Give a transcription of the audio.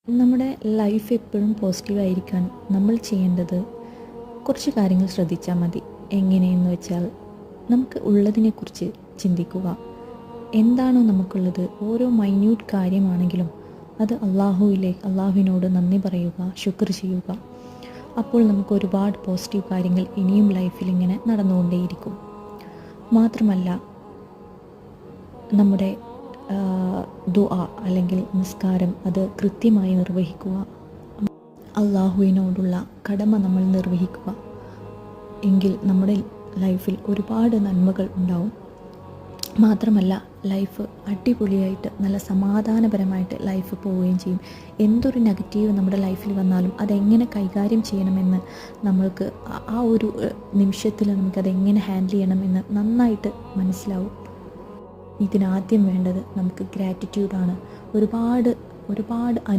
നമ്മുടെ ലൈഫ് എപ്പോഴും പോസിറ്റീവായിരിക്കാൻ നമ്മൾ ചെയ്യേണ്ടത് കുറച്ച് കാര്യങ്ങൾ ശ്രദ്ധിച്ചാൽ മതി. എങ്ങനെയെന്ന് വെച്ചാൽ, നമുക്ക് ഉള്ളതിനെക്കുറിച്ച് ചിന്തിക്കുക. എന്താണോ നമുക്കുള്ളത്, ഓരോ മൈന്യൂട്ട് കാര്യമാണെങ്കിലും അത് അള്ളാഹുവിനോട് നന്ദി പറയുക, ശുക്ർ ചെയ്യുക. അപ്പോൾ നമുക്ക് ഒരുപാട് പോസിറ്റീവ് കാര്യങ്ങൾ ഇനിയും ലൈഫിൽ ഇങ്ങനെ നടന്നുകൊണ്ടേയിരിക്കും. മാത്രമല്ല, നമ്മുടെ ദുആ അല്ലെങ്കിൽ നിസ്കാരം അത് കൃത്യമായി നിർവഹിക്കുക. അള്ളാഹുവിനോടുള്ള കടമ നമ്മൾ നിർവഹിക്കുക. എങ്കിൽ നമ്മുടെ ലൈഫിൽ ഒരുപാട് നന്മകൾ ഉണ്ടാവും. മാത്രമല്ല, ലൈഫ് അടിപൊളിയായിട്ട് നല്ല സമാധാനപരമായിട്ട് ലൈഫ് പോവുകയും ചെയ്യും. എന്തൊരു നെഗറ്റീവ് നമ്മുടെ ലൈഫിൽ വന്നാലും അതെങ്ങനെ കൈകാര്യം ചെയ്യണമെന്ന് നമ്മൾക്ക് ആ ഒരു നിമിഷത്തിൽ നമുക്കതെങ്ങനെ ഹാൻഡിൽ ചെയ്യണമെന്ന് നന്നായിട്ട് മനസ്സിലാവും. ഇതിനാദ്യം വേണ്ടത് നമുക്ക് ഗ്രാറ്റിറ്റ്യൂഡാണ്. ഒരുപാട്